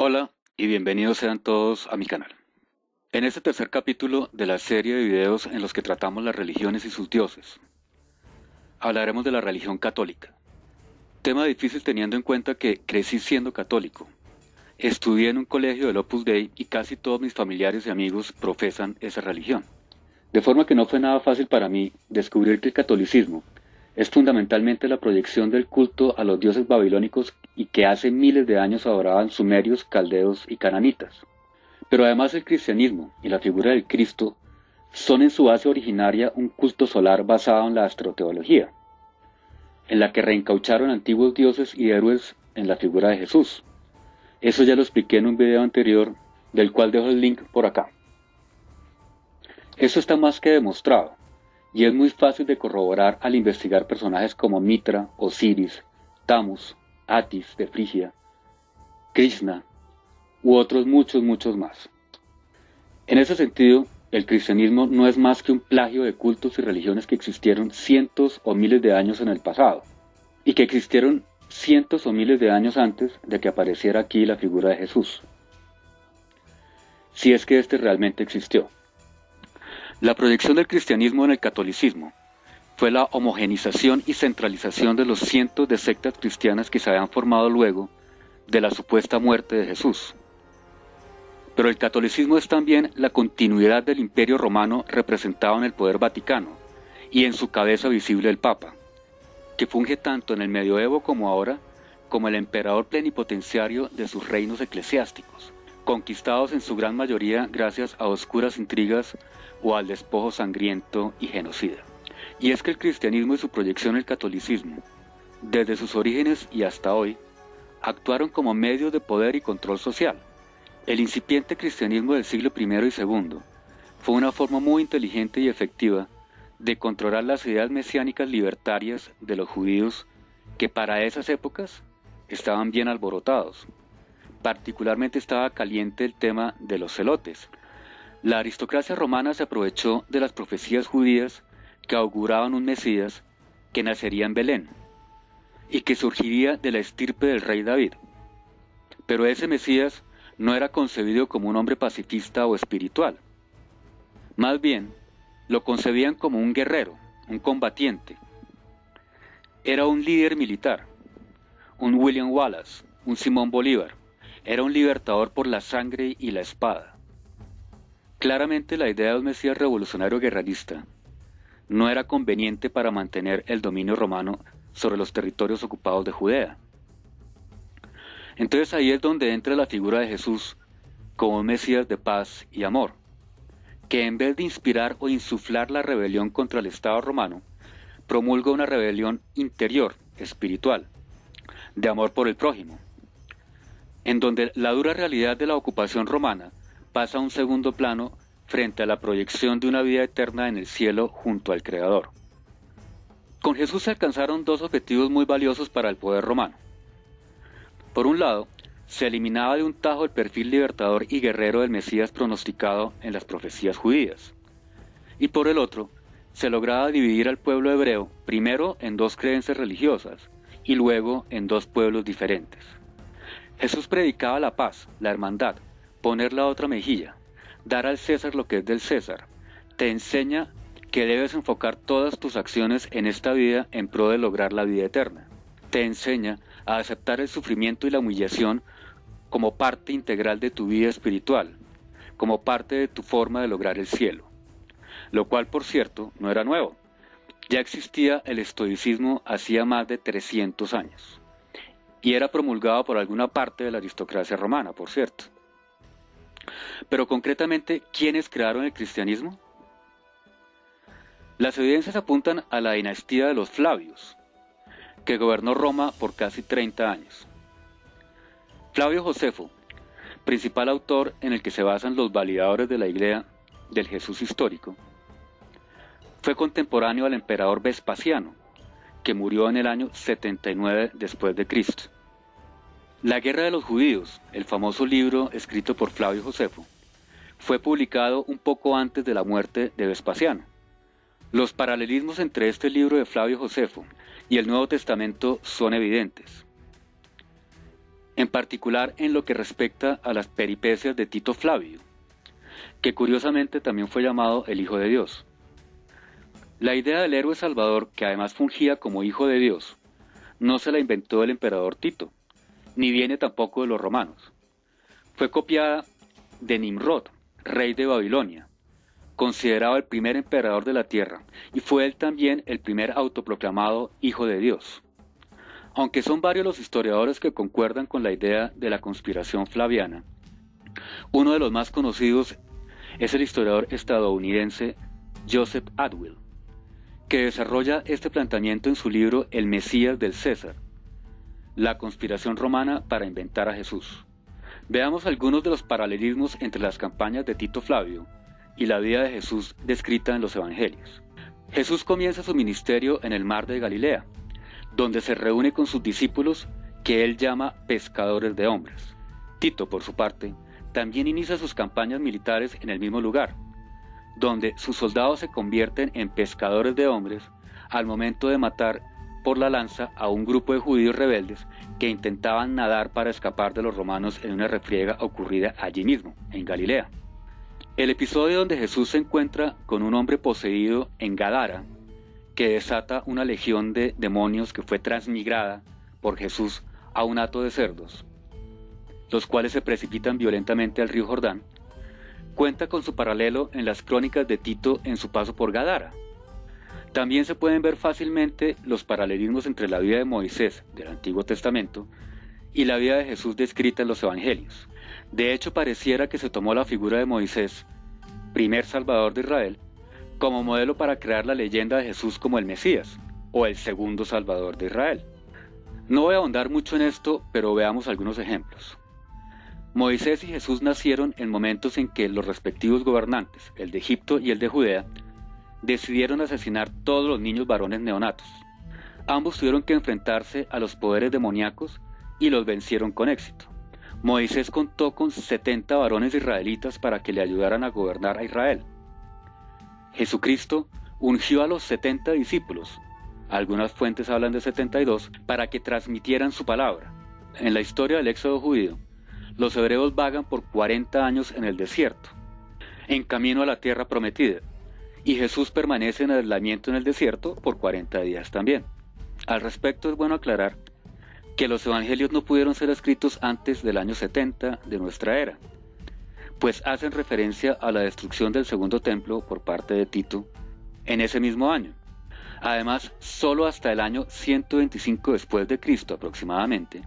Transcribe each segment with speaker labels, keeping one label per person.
Speaker 1: Hola y bienvenidos sean todos a mi canal. En este tercer capítulo de la serie de videos en los que tratamos las religiones y sus dioses, hablaremos de la religión católica. Tema difícil teniendo en cuenta que crecí siendo católico. Estudié en un colegio del Opus Dei y casi todos mis familiares y amigos profesan esa religión. De forma que no fue nada fácil para mí descubrir que el catolicismo es fundamentalmente la proyección del culto a los dioses babilónicos y que hace miles de años adoraban sumerios, caldeos y cananitas. Pero además el cristianismo y la figura del Cristo son en su base originaria un culto solar basado en la astroteología, en la que reencaucharon antiguos dioses y héroes en la figura de Jesús. Eso ya lo expliqué en un video anterior, del cual dejo el link por acá. Eso está más que demostrado, y es muy fácil de corroborar al investigar personajes como Mitra, Osiris, Tammuz, Atis de Frigia, Krishna, u otros muchos más. En ese sentido, el cristianismo no es más que un plagio de cultos y religiones que existieron cientos o miles de años en el pasado, y que existieron cientos o miles de años antes de que apareciera aquí la figura de Jesús, si es que éste realmente existió. La proyección del cristianismo en el catolicismo fue la homogenización y centralización de los cientos de sectas cristianas que se habían formado luego de la supuesta muerte de Jesús. Pero el catolicismo es también la continuidad del Imperio Romano representado en el poder vaticano y en su cabeza visible el Papa, que funge tanto en el medioevo como ahora como el emperador plenipotenciario de sus reinos eclesiásticos, conquistados en su gran mayoría gracias a oscuras intrigas o al despojo sangriento y genocida. Y es que el cristianismo y su proyección el catolicismo, desde sus orígenes y hasta hoy, actuaron como medios de poder y control social. El incipiente cristianismo del siglo I y II fue una forma muy inteligente y efectiva de controlar las ideas mesiánicas libertarias de los judíos que para esas épocas estaban bien alborotados. Particularmente estaba caliente el tema de los celotes. La aristocracia romana se aprovechó de las profecías judías que auguraban un Mesías que nacería en Belén y que surgiría de la estirpe del rey David. Pero ese Mesías no era concebido como un hombre pacifista o espiritual. Más bien, lo concebían como un guerrero, un combatiente. Era un líder militar, un William Wallace, un Simón Bolívar. Era un libertador por la sangre y la espada. Claramente la idea de un Mesías revolucionario guerrerista no era conveniente para mantener el dominio romano sobre los territorios ocupados de Judea. Entonces ahí es donde entra la figura de Jesús como un Mesías de paz y amor, que en vez de inspirar o insuflar la rebelión contra el Estado romano, promulga una rebelión interior, espiritual, de amor por el prójimo, en donde la dura realidad de la ocupación romana pasa a un segundo plano frente a la proyección de una vida eterna en el cielo junto al Creador. Con Jesús se alcanzaron dos objetivos muy valiosos para el poder romano. Por un lado, se eliminaba de un tajo el perfil libertador y guerrero del Mesías pronosticado en las profecías judías. Y por el otro, se lograba dividir al pueblo hebreo primero en dos creencias religiosas y luego en dos pueblos diferentes. Jesús predicaba la paz, la hermandad, poner la otra mejilla, dar al César lo que es del César. Te enseña que debes enfocar todas tus acciones en esta vida en pro de lograr la vida eterna. Te enseña a aceptar el sufrimiento y la humillación como parte integral de tu vida espiritual, como parte de tu forma de lograr el cielo. Lo cual, por cierto, no era nuevo. Ya existía el estoicismo hacía más de 300 años. Y era promulgado por alguna parte de la aristocracia romana, por cierto. Pero concretamente, ¿quiénes crearon el cristianismo? Las evidencias apuntan a la dinastía de los Flavios, que gobernó Roma por casi 30 años. Flavio Josefo, principal autor en el que se basan los validadores de la idea del Jesús histórico, fue contemporáneo al emperador Vespasiano, que murió en el año 79 después de Cristo. La Guerra de los Judíos, el famoso libro escrito por Flavio Josefo, fue publicado un poco antes de la muerte de Vespasiano. Los paralelismos entre este libro de Flavio Josefo y el Nuevo Testamento son evidentes. en particular en lo que respecta a las peripecias de Tito Flavio, que curiosamente también fue llamado el Hijo de Dios. La idea del héroe salvador, que además fungía como Hijo de Dios, no se la inventó el emperador Tito, ni viene tampoco de los romanos. Fue copiada de Nimrod, rey de Babilonia, considerado el primer emperador de la tierra, y fue él también el primer autoproclamado Hijo de Dios. Aunque son varios los historiadores que concuerdan con la idea de la conspiración flaviana, uno de los más conocidos es el historiador estadounidense Joseph Atwill, que desarrolla este planteamiento en su libro El Mesías del César, la conspiración romana para inventar a Jesús. Veamos algunos de los paralelismos entre las campañas de Tito Flavio y la vida de Jesús descrita en los Evangelios. Jesús comienza su ministerio en el mar de Galilea, donde se reúne con sus discípulos que él llama pescadores de hombres. Tito, por su parte, también inicia sus campañas militares en el mismo lugar, donde sus soldados se convierten en pescadores de hombres al momento de matar por la lanza a un grupo de judíos rebeldes que intentaban nadar para escapar de los romanos en una refriega ocurrida allí mismo, en Galilea. El episodio donde Jesús se encuentra con un hombre poseído en Gadara, que desata una legión de demonios que fue transmigrada por Jesús a un hato de cerdos, los cuales se precipitan violentamente al río Jordán, cuenta con su paralelo en las crónicas de Tito en su paso por Gadara. También se pueden ver fácilmente los paralelismos entre la vida de Moisés del Antiguo Testamento y la vida de Jesús descrita en los Evangelios. De hecho, pareciera que se tomó la figura de Moisés, primer salvador de Israel, como modelo para crear la leyenda de Jesús como el Mesías, o el segundo salvador de Israel. No voy a ahondar mucho en esto, pero veamos algunos ejemplos. Moisés y Jesús nacieron en momentos en que los respectivos gobernantes, el de Egipto y el de Judea, decidieron asesinar todos los niños varones neonatos. Ambos tuvieron que enfrentarse a los poderes demoníacos y los vencieron con éxito. Moisés contó con 70 varones israelitas para que le ayudaran a gobernar a Israel. Jesucristo ungió a los 70 discípulos, algunas fuentes hablan de 72, para que transmitieran su palabra. En la historia del éxodo judío, los hebreos vagan por 40 años en el desierto, en camino a la tierra prometida, y Jesús permanece en aislamiento en el desierto por 40 días también. Al respecto es bueno aclarar que los evangelios no pudieron ser escritos antes del año 70 de nuestra era, pues hacen referencia a la destrucción del segundo templo por parte de Tito en ese mismo año. Además, solo hasta el año 125 después de Cristo aproximadamente,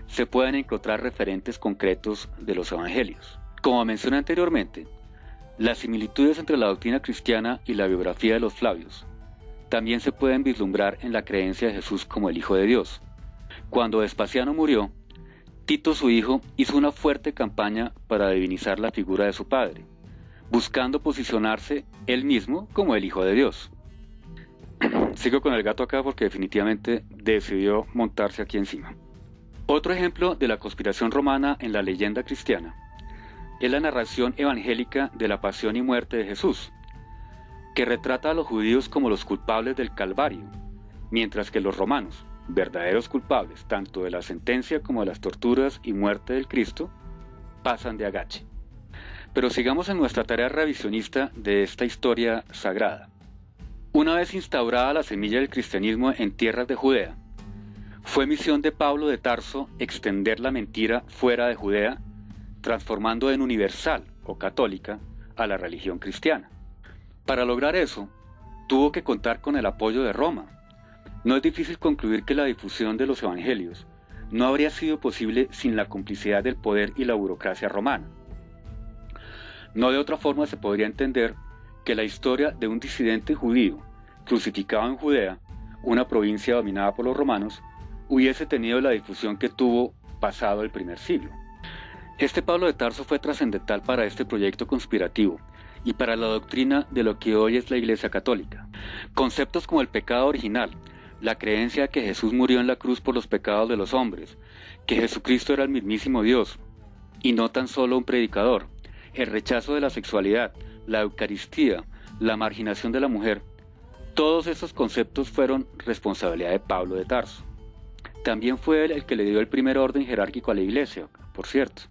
Speaker 1: se pueden encontrar referentes concretos de los evangelios. Como mencioné anteriormente, las similitudes entre la doctrina cristiana y la biografía de los Flavios también se pueden vislumbrar en la creencia de Jesús como el Hijo de Dios. Cuando Vespasiano murió, Tito, su hijo, hizo una fuerte campaña para divinizar la figura de su padre, buscando posicionarse él mismo como el Hijo de Dios. Sigo con el gato acá porque definitivamente decidió montarse aquí encima. Otro ejemplo de la conspiración romana en la leyenda cristiana es la narración evangélica de la pasión y muerte de Jesús, que retrata a los judíos como los culpables del Calvario, mientras que los romanos, verdaderos culpables tanto de la sentencia como de las torturas y muerte del Cristo, pasan de agache. Pero sigamos en nuestra tarea revisionista de esta historia sagrada. Una vez instaurada la semilla del cristianismo en tierras de Judea, fue misión de Pablo de Tarso extender la mentira fuera de Judea, transformando en universal o católica a la religión cristiana. Para lograr eso, tuvo que contar con el apoyo de Roma. No es difícil concluir que la difusión de los evangelios no habría sido posible sin la complicidad del poder y la burocracia romana. No de otra forma se podría entender que la historia de un disidente judío crucificado en Judea, una provincia dominada por los romanos, hubiese tenido la difusión que tuvo pasado el primer siglo. Este Pablo de Tarso fue trascendental para este proyecto conspirativo y para la doctrina de lo que hoy es la Iglesia Católica. Conceptos como el pecado original, la creencia de que Jesús murió en la cruz por los pecados de los hombres, que Jesucristo era el mismísimo Dios y no tan solo un predicador, el rechazo de la sexualidad, la Eucaristía, la marginación de la mujer, todos estos conceptos fueron responsabilidad de Pablo de Tarso. También fue él el que le dio el primer orden jerárquico a la Iglesia, por cierto,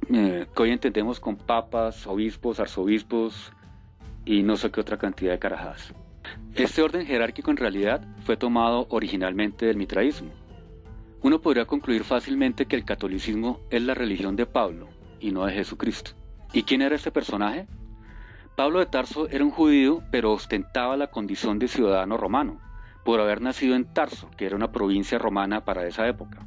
Speaker 1: que hoy entendemos con papas, obispos, arzobispos y no sé qué otra cantidad de carajadas. Este orden jerárquico en realidad fue tomado originalmente del mitraísmo. Uno podría concluir fácilmente que el catolicismo es la religión de Pablo y no de Jesucristo. ¿Y quién era este personaje? Pablo de Tarso era un judío, pero ostentaba la condición de ciudadano romano, por haber nacido en Tarso, que era una provincia romana para esa época.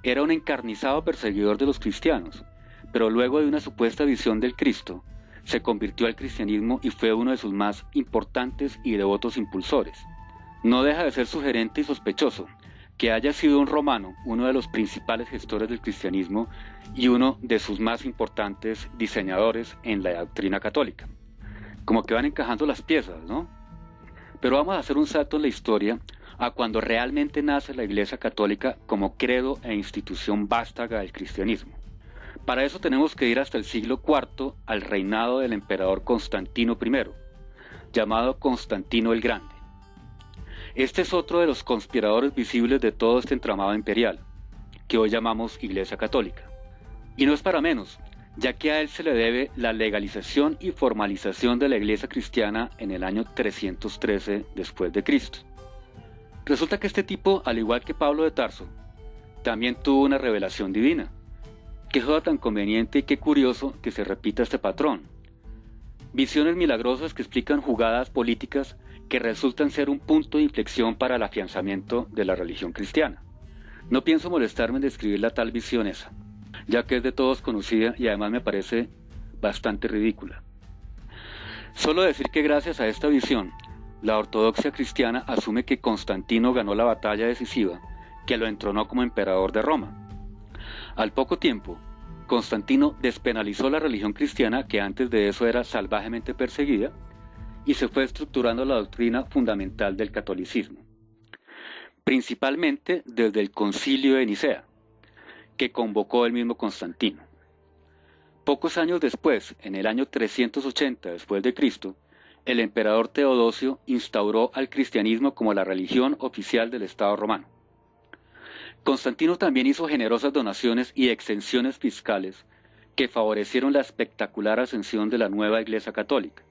Speaker 1: Era un encarnizado perseguidor de los cristianos, pero luego de una supuesta visión del Cristo, se convirtió al cristianismo y fue uno de sus más importantes y devotos impulsores. No deja de ser sugerente y sospechoso que haya sido un romano, uno de los principales gestores del cristianismo y uno de sus más importantes diseñadores en la doctrina católica. Como que van encajando las piezas, ¿no? Pero vamos a hacer un salto en la historia a cuando realmente nace la Iglesia Católica como credo e institución vástaga del cristianismo. Para eso tenemos que ir hasta el siglo IV al reinado del emperador Constantino I, llamado Constantino el Grande. Este es otro de los conspiradores visibles de todo este entramado imperial, que hoy llamamos Iglesia Católica. Y no es para menos, ya que a él se le debe la legalización y formalización de la Iglesia cristiana en el año 313 después de Cristo. Resulta que este tipo, al igual que Pablo de Tarso, también tuvo una revelación divina. Qué joda tan conveniente y qué curioso que se repita este patrón. Visiones milagrosas que explican jugadas políticas que resultan ser un punto de inflexión para el afianzamiento de la religión cristiana. No pienso molestarme en describir la tal visión esa, ya que es de todos conocida y además me parece bastante ridícula. Solo decir que gracias a esta visión, la ortodoxia cristiana asume que Constantino ganó la batalla decisiva que lo entronó como emperador de Roma. Al poco tiempo, Constantino despenalizó la religión cristiana, que antes de eso era salvajemente perseguida, y se fue estructurando la doctrina fundamental del catolicismo, principalmente desde el Concilio de Nicea, que convocó el mismo Constantino. Pocos años después, en el año 380 después de Cristo, el emperador Teodosio instauró al cristianismo como la religión oficial del Estado romano. Constantino también hizo generosas donaciones y exenciones fiscales que favorecieron la espectacular ascensión de la nueva Iglesia Católica.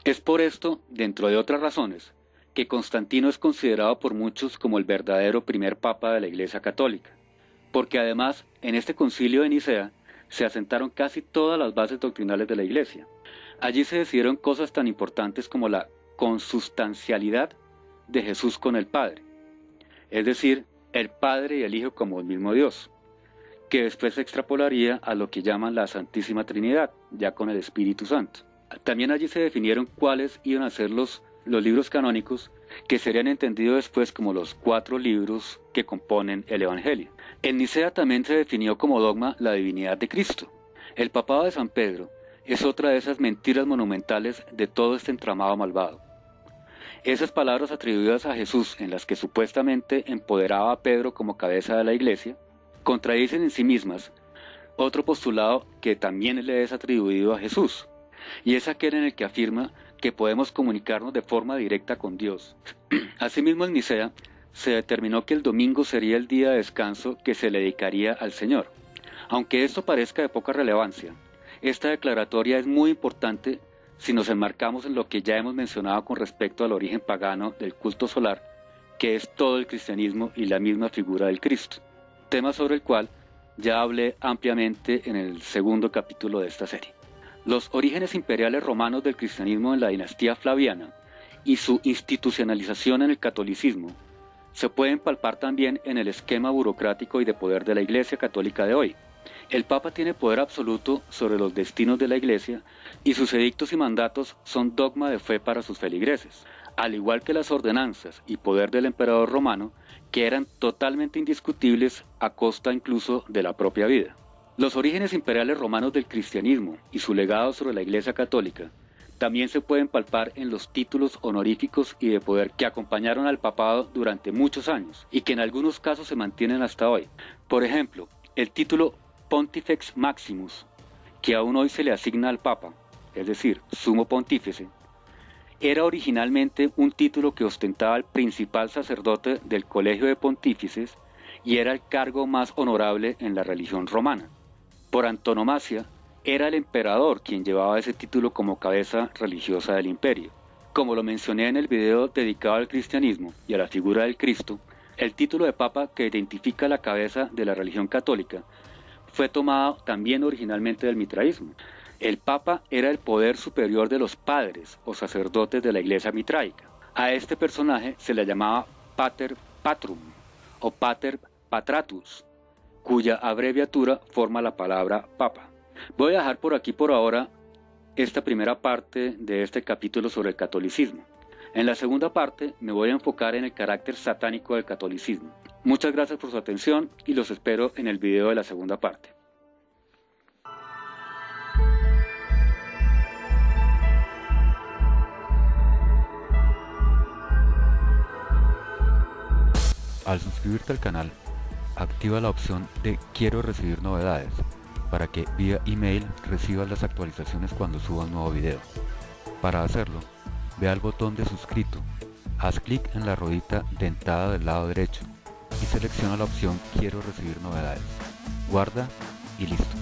Speaker 1: Es por esto, dentro de otras razones, que Constantino es considerado por muchos como el verdadero primer papa de la Iglesia Católica, porque además, en este concilio de Nicea, se asentaron casi todas las bases doctrinales de la Iglesia. Allí se decidieron cosas tan importantes como la consustancialidad de Jesús con el Padre, es decir, el Padre y el Hijo como el mismo Dios, que después se extrapolaría a lo que llaman la Santísima Trinidad, ya con el Espíritu Santo. También allí se definieron cuáles iban a ser los libros canónicos, que serían entendidos después como los 4 libros que componen el Evangelio. En Nicea también se definió como dogma la divinidad de Cristo. El papado de San Pedro es otra de esas mentiras monumentales de todo este entramado malvado. Esas palabras atribuidas a Jesús, en las que supuestamente empoderaba a Pedro como cabeza de la Iglesia, contradicen en sí mismas otro postulado que también le es atribuido a Jesús, y es aquel en el que afirma que podemos comunicarnos de forma directa con Dios. Asimismo, en Nicea se determinó que el domingo sería el día de descanso que se le dedicaría al Señor. Aunque esto parezca de poca relevancia, esta declaratoria es muy importante si nos enmarcamos en lo que ya hemos mencionado con respecto al origen pagano del culto solar, que es todo el cristianismo y la misma figura del Cristo, tema sobre el cual ya hablé ampliamente en el segundo capítulo de esta serie. Los orígenes imperiales romanos del cristianismo en la dinastía Flaviana y su institucionalización en el catolicismo se pueden palpar también en el esquema burocrático y de poder de la Iglesia Católica de hoy. El Papa tiene poder absoluto sobre los destinos de la Iglesia y sus edictos y mandatos son dogma de fe para sus feligreses, al igual que las ordenanzas y poder del emperador romano, que eran totalmente indiscutibles a costa incluso de la propia vida. Los orígenes imperiales romanos del cristianismo y su legado sobre la Iglesia Católica también se pueden palpar en los títulos honoríficos y de poder que acompañaron al papado durante muchos años y que en algunos casos se mantienen hasta hoy. Por ejemplo, el título Pontifex Maximus, que aún hoy se le asigna al Papa, es decir, Sumo Pontífice, Era originalmente un título que ostentaba el principal sacerdote del Colegio de Pontífices y era el cargo más honorable en la religión romana. Por antonomasia, era el emperador quien llevaba ese título como cabeza religiosa del imperio. Como lo mencioné en el video dedicado al cristianismo y a la figura del Cristo, el título de papa que identifica la cabeza de la religión católica fue tomado también originalmente del mitraísmo. El papa era el poder superior de los padres o sacerdotes de la iglesia mitraica. A este personaje se le llamaba Pater Patrum o Pater Patratus, cuya abreviatura forma la palabra papa. Voy a dejar por aquí por ahora esta primera parte de este capítulo sobre el catolicismo. En la segunda parte me voy a enfocar en el carácter satánico del catolicismo. Muchas gracias por su atención y los espero en el video de la segunda parte.
Speaker 2: Al suscribirte al canal, activa la opción de Quiero recibir novedades para que vía email recibas las actualizaciones cuando suba un nuevo video. Para hacerlo, ve al botón de suscrito, haz clic en la ruedita dentada del lado derecho y selecciona la opción Quiero recibir novedades. Guarda y listo.